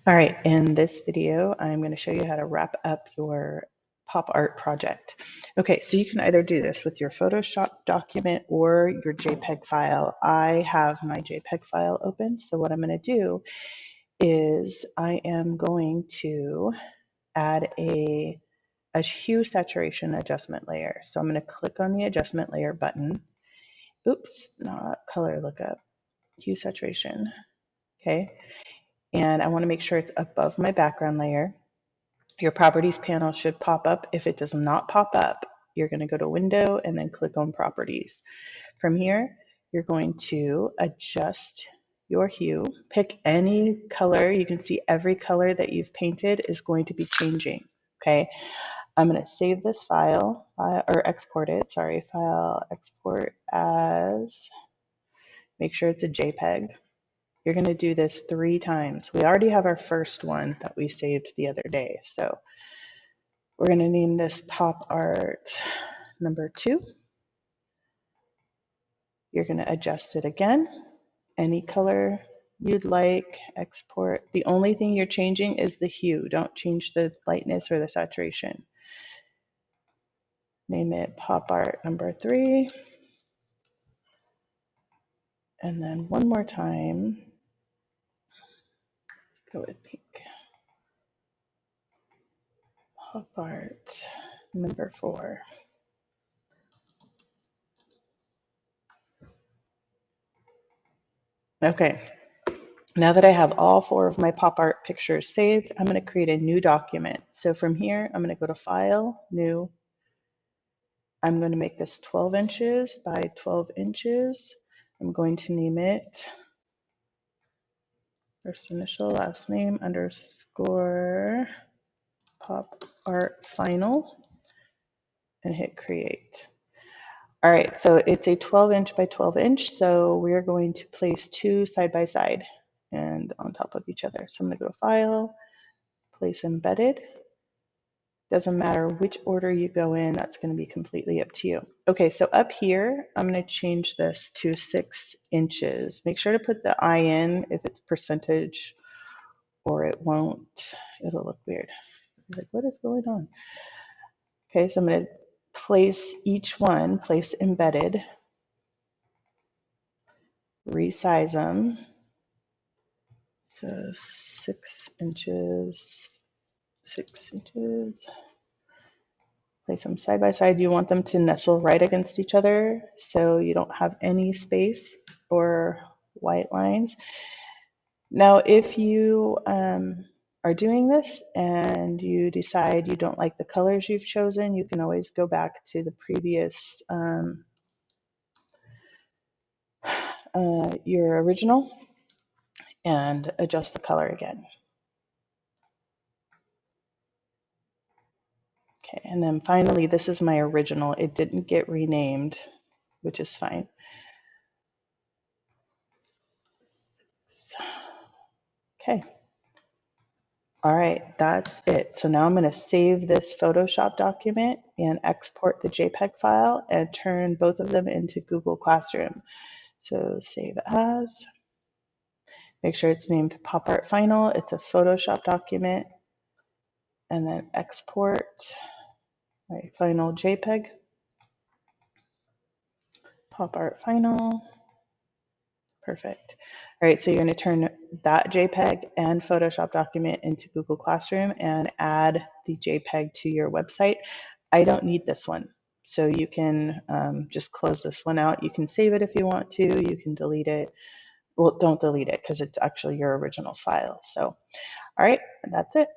All right, in this video, I'm going to show you how to wrap up your pop art project. Okay, so you can either do this with your Photoshop document or your JPEG file. I have my JPEG file open, so what I'm going to do is I am going to add a hue saturation adjustment layer. So I'm going to click on the adjustment layer button. Oops, not color lookup, hue saturation. Okay. And I want to make sure it's above my background layer. Your properties panel should pop up. If it does not pop up, you're going to go to window and then click on properties. From here, you're going to adjust your hue. Pick any color. You can see every color that you've painted is going to be changing. Okay. I'm going to save this file or export it. Sorry, file export as, make sure it's a JPEG. You're going to do this 3 times. We already have our first one that we saved the other day. So we're going to name this pop art number 2. You're going to adjust it again. Any color you'd like, export. The only thing you're changing is the hue. Don't change the lightness or the saturation. Name it pop art number 3. And then one more time. Let's go with pink. Pop art number 4. Okay, now that I have all 4 of my pop art pictures saved, I'm going to create a new document. So from here, I'm going to go to File, New. I'm going to make this 12 inches by 12 inches. I'm going to name it first initial, last name, underscore pop art final, and hit create. All right, so it's a 12 inch by 12 inch, so we're going to place 2 side by side and on top of each other. So I'm going to go to File, Place Embedded. Doesn't matter which order you go in, that's going to be completely up to you. Okay, so up here, I'm going to change this to 6 inches. Make sure to put the I in if it's percentage, or it won't, it'll look weird. Like, what is going on? Okay, so I'm going to place each one, place embedded, resize them. So 6 inches, 6 inches. Place them side by side. You want them to nestle right against each other so you don't have any space or white lines. Now, if you are doing this and you decide you don't like the colors you've chosen, you can always go back to the previous, your original, and adjust the color again. Okay, and then finally, this is my original. It didn't get renamed, which is fine. Okay. All right, that's it. So now I'm going to save this Photoshop document and export the JPEG file and turn both of them into Google Classroom. So save as. Make sure it's named Pop Art Final. It's a Photoshop document. And then export. Right, final JPEG. Pop Art Final. Perfect. All right, so you're going to turn that JPEG and Photoshop document into Google Classroom and add the JPEG to your website. I don't need this one, so you can just close this one out. You can save it if you want to. You can delete it. Well, don't delete it because it's actually your original file. So, all right, that's it.